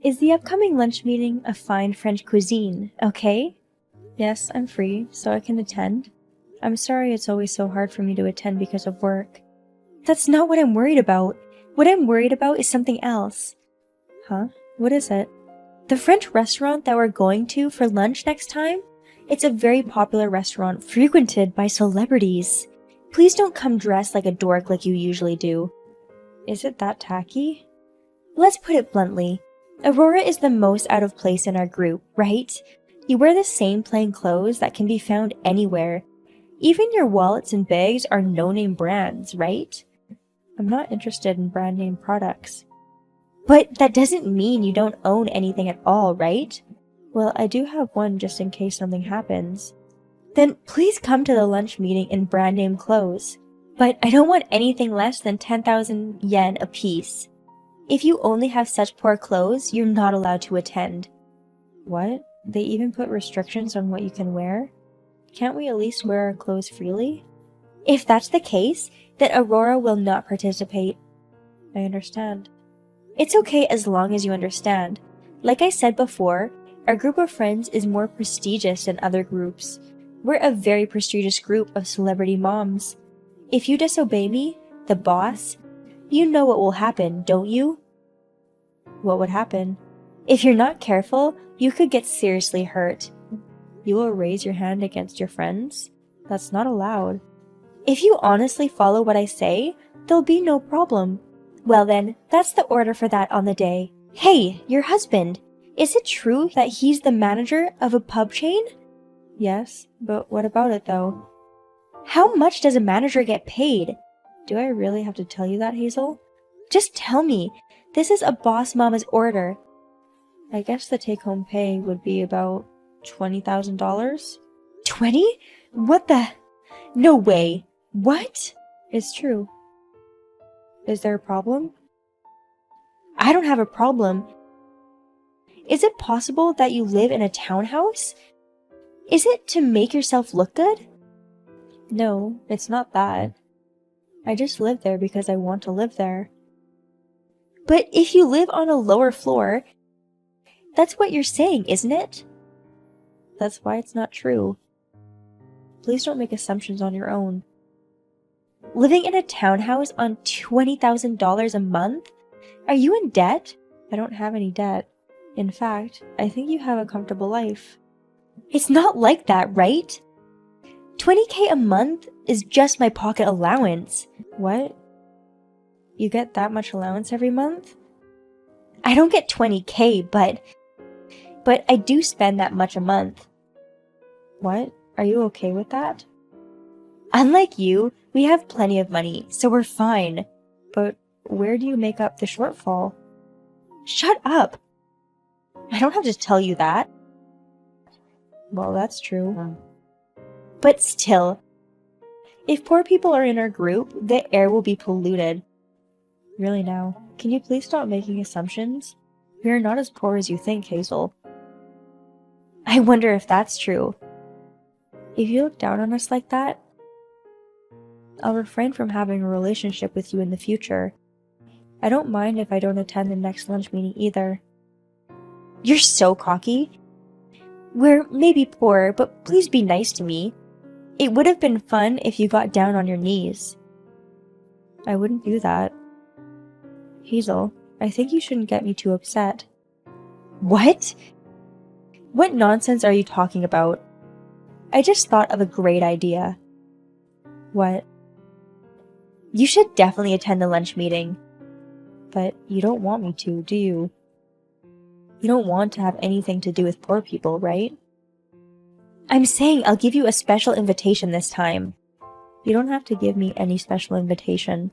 Is the upcoming lunch meeting a fine French cuisine, okay? Yes, I'm free, so I can attend. I'm sorry it's always so hard for me to attend because of work. That's not what I'm worried about. What I'm worried about is something else. Huh? What is it? The French restaurant that we're going to for lunch next time? It's a very popular restaurant frequented by celebrities. Please don't come dressed like a dork like you usually do. Is it that tacky? Let's put it bluntly. Aurora is the most out of place in our group, right? You wear the same plain clothes that can be found anywhere. Even your wallets and bags are no-name brands, right? I'm not interested in brand name products. But that doesn't mean you don't own anything at all, right? Well, I do have one just in case something happens. Then please come to the lunch meeting in brand name clothes. But I don't want anything less than 10,000 yen a piece. If you only have such poor clothes, you're not allowed to attend. What? They even put restrictions on what you can wear? Can't we at least wear our clothes freely? If that's the case, then Aurora will not participate. I understand. It's okay as long as you understand. Like I said before, our group of friends is more prestigious than other groups. We're a very prestigious group of celebrity moms. If you disobey me, the boss, you know what will happen, don't you? What would happen? If you're not careful, you could get seriously hurt. You will raise your hand against your friends? That's not allowed. If you honestly follow what I say, there'll be no problem. Well then, that's the order for that on the day. Hey, your husband! Is it true that he's the manager of a pub chain? Yes, but what about it though? How much does a manager get paid? Do I really have to tell you that, Hazel? Just tell me. This is a boss mama's order. I guess the take-home pay would be about $20,000? 20? What the? No way. What? It's true. Is there a problem? I don't have a problem. Is it possible that you live in a townhouse? Is it to make yourself look good? No, it's not that. I just live there because I want to live there. But if you live on a lower floor, that's what you're saying, isn't it? That's why it's not true. Please don't make assumptions on your own. Living in a townhouse on $20,000 a month? Are you in debt? I don't have any debt. In fact, I think you have a comfortable life. It's not like that, right? $20K a month is just my pocket allowance. What? You get that much allowance every month? I don't get $20K, but I do spend that much a month. What? Are you okay with that? Unlike you, we have plenty of money, so we're fine. But where do you make up the shortfall? Shut up! I don't have to tell you that. Well, that's true. But still, if poor people are in our group, the air will be polluted. Really now, can you please stop making assumptions? We are not as poor as you think, Hazel. I wonder if that's true. If you look down on us like that, I'll refrain from having a relationship with you in the future. I don't mind if I don't attend the next lunch meeting either. You're so cocky. We're maybe poor, but please be nice to me. It would have been fun if you got down on your knees. I wouldn't do that. Hazel, I think you shouldn't get me too upset. What? What nonsense are you talking about? I just thought of a great idea. What? You should definitely attend the lunch meeting. But you don't want me to, do you? You don't want to have anything to do with poor people, right? I'm saying I'll give you a special invitation this time. You don't have to give me any special invitation.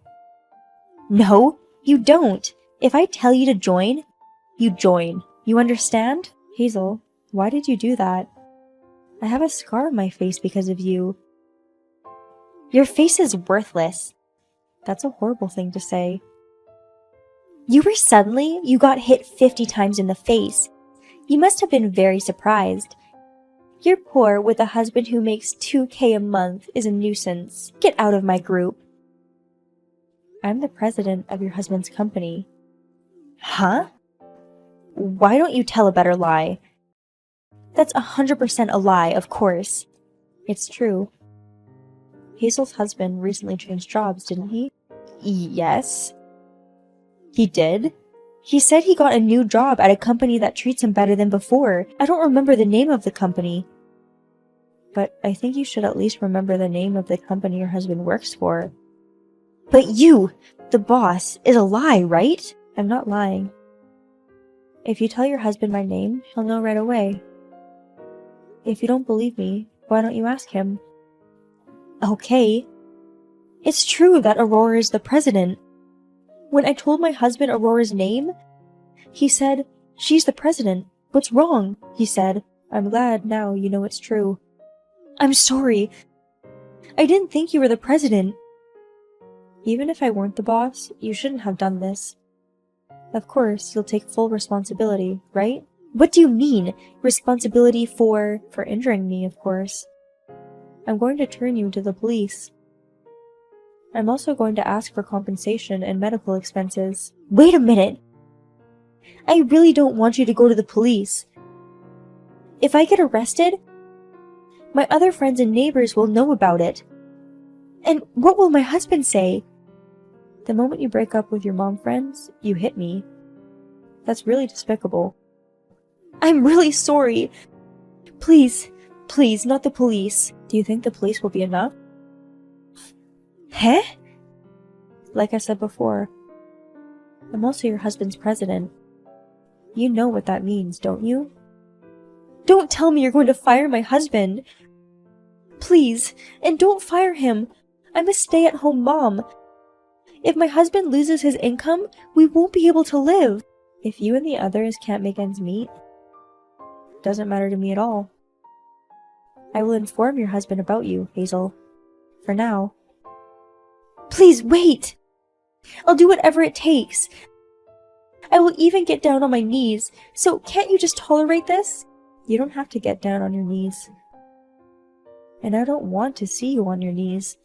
No, you don't. If I tell you to join, you join. You understand? Hazel, why did you do that? I have a scar on my face because of you. Your face is worthless. That's a horrible thing to say. You got hit 50 times in the face. You must have been very surprised. You're poor with a husband who makes $2K a month is a nuisance. Get out of my group. I'm the president of your husband's company. Huh? Why don't you tell a better lie? That's 100% a lie, of course. It's true. Hazel's husband recently changed jobs, didn't he? Yes. He did? He said he got a new job at a company that treats him better than before. I don't remember the name of the company. But I think you should at least remember the name of the company your husband works for. But you, the boss, is a lie, right? I'm not lying. If you tell your husband my name, he'll know right away. If you don't believe me, why don't you ask him? Okay. It's true that Aurora is the president. When I told my husband Aurora's name, he said, "She's the president. What's wrong?" he said. I'm glad now you know it's true. I'm sorry. I didn't think you were the president. Even if I weren't the boss, you shouldn't have done this. Of course, you'll take full responsibility, right? What do you mean? Responsibility for injuring me, of course. I'm going to turn you to the police. I'm also going to ask for compensation and medical expenses. Wait a minute! I really don't want you to go to the police. If I get arrested, my other friends and neighbors will know about it. And what will my husband say? The moment you break up with your mom friends, you hit me. That's really despicable. I'm really sorry. Please, please, not the police. Do you think the police will be enough? Huh? Like I said before, I'm also your husband's president. You know what that means, don't you? Don't tell me you're going to fire my husband. Please, and don't fire him. I'm a stay-at-home mom. If my husband loses his income, we won't be able to live. If you and the others can't make ends meet, it doesn't matter to me at all. I will inform your husband about you, Hazel. For now. Please wait! I'll do whatever it takes. I will even get down on my knees, so can't you just tolerate this? You don't have to get down on your knees. And I don't want to see you on your knees.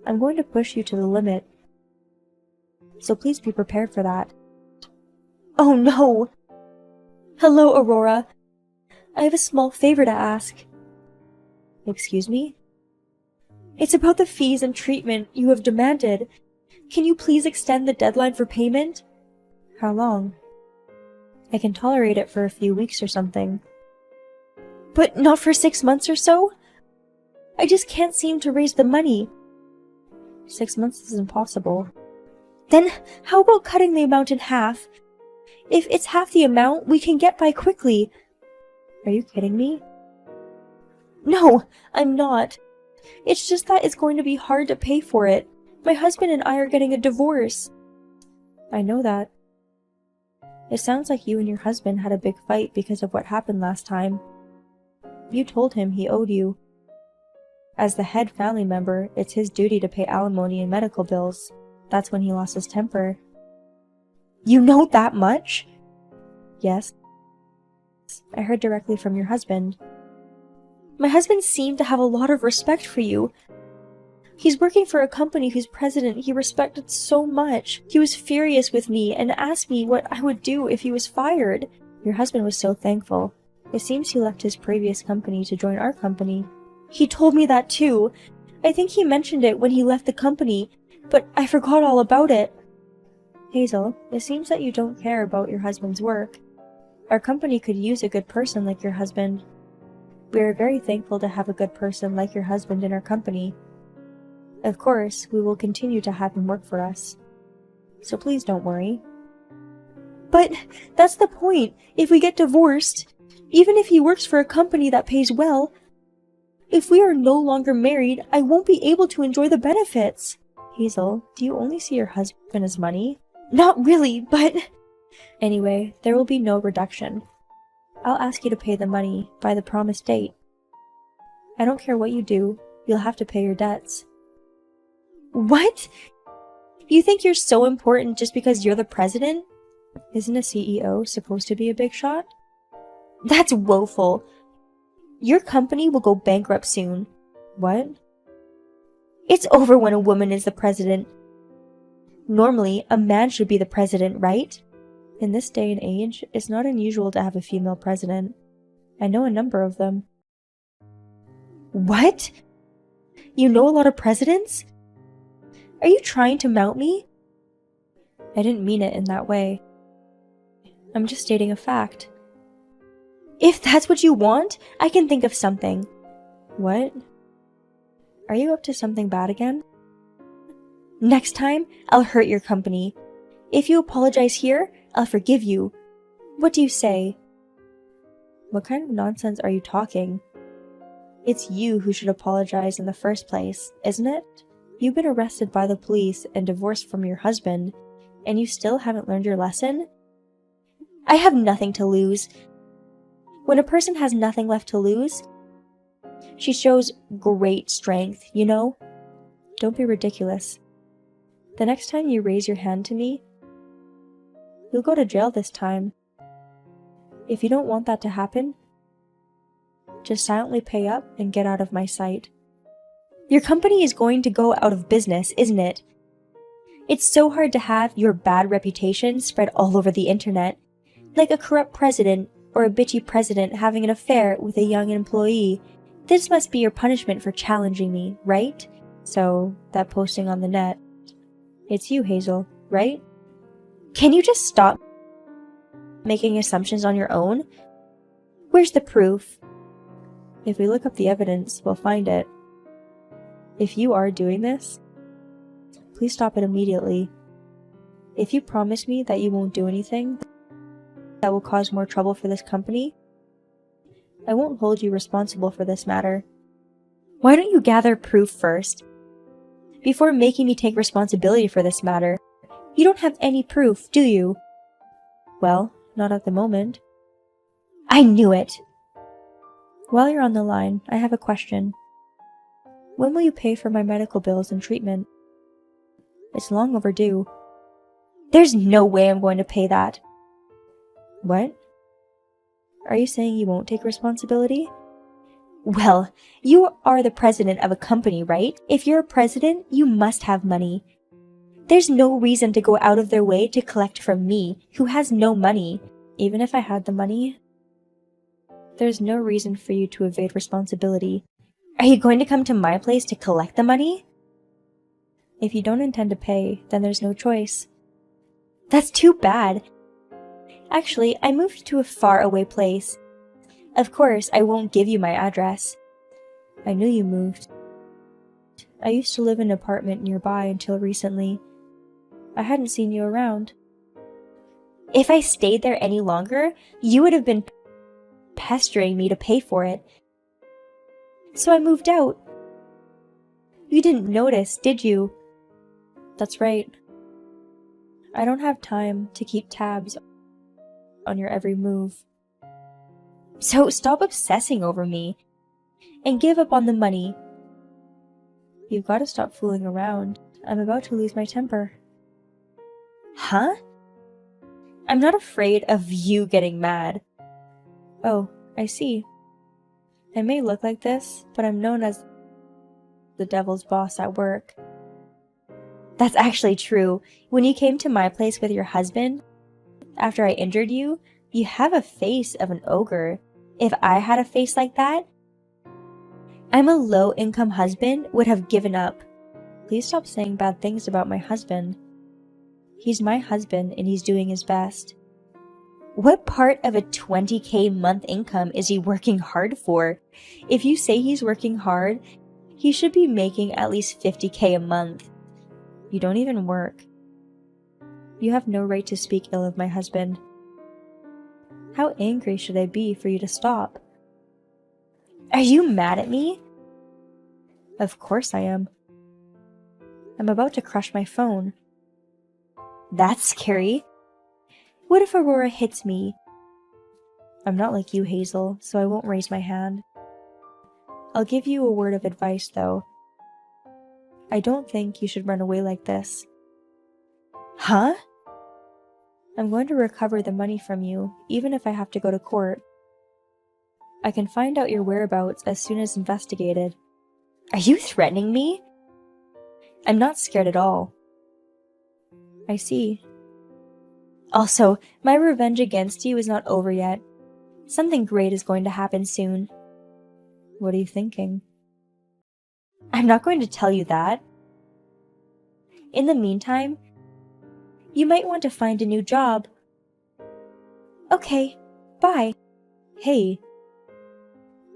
I'm going to push you to the limit. So please be prepared for that. Oh no! Hello, Aurora. I have a small favor to ask. Excuse me? It's about the fees and treatment you have demanded. Can you please extend the deadline for payment? How long? I can tolerate it for a few weeks or something. But not for 6 months or so? I just can't seem to raise the money. 6 months is impossible. Then how about cutting the amount in half? If it's half the amount, we can get by quickly. Are you kidding me? No, I'm not. It's just that it's going to be hard to pay for it. My husband and I are getting a divorce. I know that. It sounds like you and your husband had a big fight because of what happened last time. You told him he owed you. As the head family member, it's his duty to pay alimony and medical bills. That's when he lost his temper. You know that much? Yes. I heard directly from your husband. My husband seemed to have a lot of respect for you. He's working for a company whose president he respected so much. He was furious with me and asked me what I would do if he was fired. Your husband was so thankful. It seems he left his previous company to join our company. He told me that too. I think he mentioned it when he left the company, but I forgot all about it. Hazel, it seems that you don't care about your husband's work. Our company could use a good person like your husband. We are very thankful to have a good person like your husband in our company. Of course, we will continue to have him work for us. So please don't worry. But that's the point. If we get divorced, even if he works for a company that pays well, if we are no longer married, I won't be able to enjoy the benefits. Hazel, do you only see your husband as money? Not really, but... Anyway, there will be no reduction. I'll ask you to pay the money by the promised date. I don't care what you do, you'll have to pay your debts. What? You think you're so important just because you're the president? Isn't a CEO supposed to be a big shot? That's woeful. Your company will go bankrupt soon. What? It's over when a woman is the president. Normally, a man should be the president, right? In this day and age, it's not unusual to have a female president. I know a number of them. What? You know a lot of presidents? Are you trying to mount me? I didn't mean it in that way. I'm just stating a fact. If that's what you want, I can think of something. What? Are you up to something bad again? Next time, I'll hurt your company. If you apologize here, I'll forgive you. What do you say? What kind of nonsense are you talking? It's you who should apologize in the first place, isn't it? You've been arrested by the police and divorced from your husband, and you still haven't learned your lesson? I have nothing to lose. When a person has nothing left to lose, she shows great strength, you know? Don't be ridiculous. The next time you raise your hand to me, you'll go to jail this time. If you don't want that to happen, just silently pay up and get out of my sight. Your company is going to go out of business, isn't it? It's so hard to have your bad reputation spread all over the internet, like a corrupt president or a bitchy president having an affair with a young employee. This must be your punishment for challenging me, right? So, that posting on the net. It's you, Hazel, right? Can you just stop making assumptions on your own? Where's the proof? If we look up the evidence, we'll find it. If you are doing this, please stop it immediately. If you promise me that you won't do anything that will cause more trouble for this company, I won't hold you responsible for this matter. Why don't you gather proof first, before making me take responsibility for this matter? You don't have any proof, do you? Well, not at the moment. I knew it! While you're on the line, I have a question. When will you pay for my medical bills and treatment? It's long overdue. There's no way I'm going to pay that. What? Are you saying you won't take responsibility? Well, you are the president of a company, right? If you're a president, you must have money. There's no reason to go out of their way to collect from me, who has no money. Even if I had the money, there's no reason for you to evade responsibility. Are you going to come to my place to collect the money? If you don't intend to pay, then there's no choice. That's too bad. Actually, I moved to a far-away place. Of course, I won't give you my address. I knew you moved. I used to live in an apartment nearby until recently. I hadn't seen you around. If I stayed there any longer, you would have been pestering me to pay for it. So I moved out. You didn't notice, did you? That's right. I don't have time to keep tabs on your every move. So stop obsessing over me and give up on the money. You've got to stop fooling around. I'm about to lose my temper. Huh? I'm not afraid of you getting mad. Oh, I see. I may look like this, but I'm known as the devil's boss at work. That's actually true. When you came to my place with your husband, after I injured you, you have a face of an ogre. If I had a face like that, I'm a low-income husband would have given up. Please stop saying bad things about my husband. He's my husband and he's doing his best. What part of a 20K month income is he working hard for? If you say he's working hard, he should be making at least 50K a month. You don't even work. You have no right to speak ill of my husband. How angry should I be for you to stop? Are you mad at me? Of course I am. I'm about to crush my phone. That's scary. What if Aurora hits me? I'm not like you, Hazel, so I won't raise my hand. I'll give you a word of advice, though. I don't think you should run away like this. Huh? I'm going to recover the money from you, even if I have to go to court. I can find out your whereabouts as soon as investigated. Are you threatening me? I'm not scared at all. I see. Also, my revenge against you is not over yet. Something great is going to happen soon. What are you thinking? I'm not going to tell you that. In the meantime, you might want to find a new job. Okay, bye. Hey,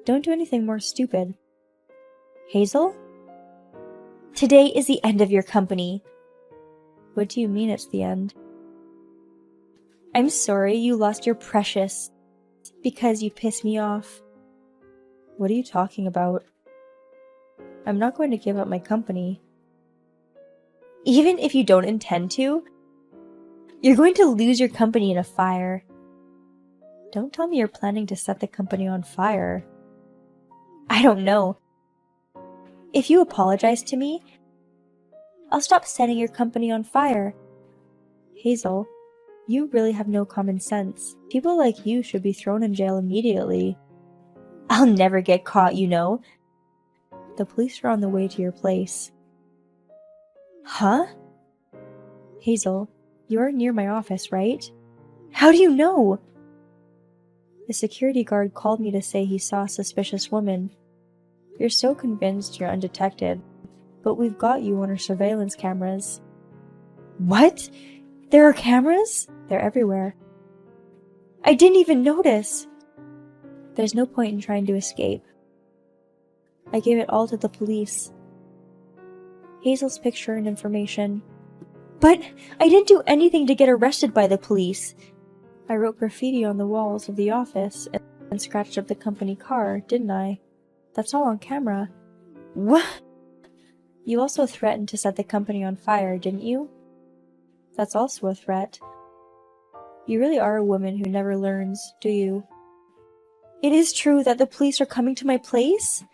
don't do anything more stupid. Hazel? Today is the end of your company. What do you mean it's the end? I'm sorry you lost your precious because you pissed me off. What are you talking about? I'm not going to give up my company. Even if you don't intend to, you're going to lose your company in a fire. Don't tell me you're planning to set the company on fire. I don't know. If you apologize to me, I'll stop setting your company on fire. Hazel, you really have no common sense. People like you should be thrown in jail immediately. I'll never get caught, you know. The police are on the way to your place. Huh? Hazel, you're near my office, right? How do you know? The security guard called me to say he saw a suspicious woman. You're so convinced you're undetected, but we've got you on our surveillance cameras. What? There are cameras? They're everywhere. I didn't even notice. There's no point in trying to escape. I gave it all to the police. Hazel's picture and information. But I didn't do anything to get arrested by the police. I wrote graffiti on the walls of the office and scratched up the company car, didn't I? That's all on camera. What? You also threatened to set the company on fire, didn't you? That's also a threat. You really are a woman who never learns, do you? It is true that the police are coming to my place?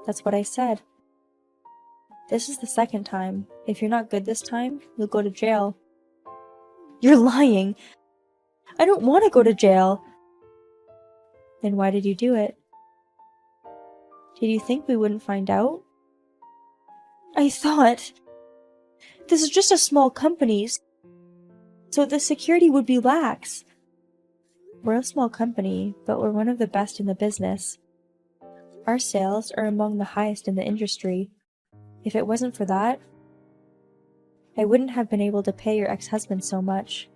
That's what I said. This is the second time. If you're not good this time, you'll go to jail. You're lying! I don't want to go to jail! Then why did you do it? Did you think we wouldn't find out? I thought... This is just a small company, so the security would be lax. We're a small company, but we're one of the best in the business. Our sales are among the highest in the industry. If it wasn't for that, I wouldn't have been able to pay your ex-husband so much.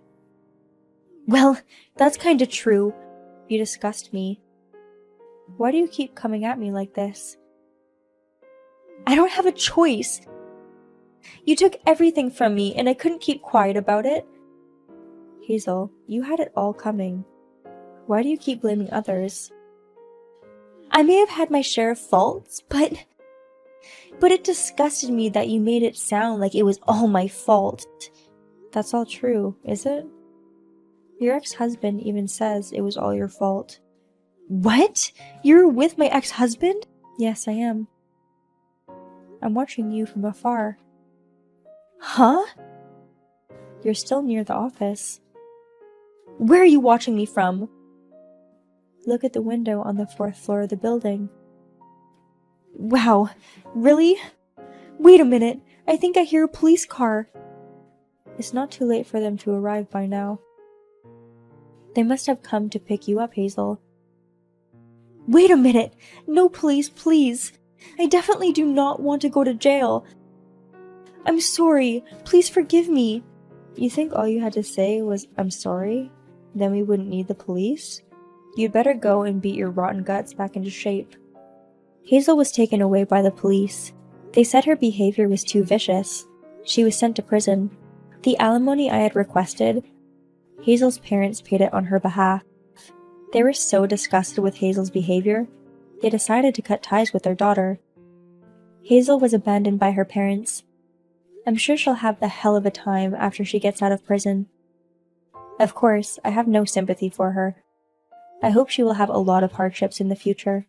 Well, that's kinda true. You disgust me. Why do you keep coming at me like this? I don't have a choice. You took everything from me and I couldn't keep quiet about it. Hazel, you had it all coming. Why do you keep blaming others? I may have had my share of faults, but it disgusted me that you made it sound like it was all my fault. That's all true, is it? Your ex-husband even says it was all your fault. What? You're with my ex-husband? Yes, I am. I'm watching you from afar. Huh? You're still near the office. Where are you watching me from? Look at the window on the 4th floor of the building. Wow, really? Wait a minute, I think I hear a police car. It's not too late for them to arrive by now. They must have come to pick you up, Hazel. Wait a minute! No, police, please! I definitely do not want to go to jail. I'm sorry, please forgive me. You think all you had to say was, I'm sorry? Then we wouldn't need the police? You'd better go and beat your rotten guts back into shape. Hazel was taken away by the police. They said her behavior was too vicious. She was sent to prison. The alimony I had requested, Hazel's parents paid it on her behalf. They were so disgusted with Hazel's behavior, they decided to cut ties with their daughter. Hazel was abandoned by her parents. I'm sure she'll have the hell of a time after she gets out of prison. Of course, I have no sympathy for her. I hope she will have a lot of hardships in the future.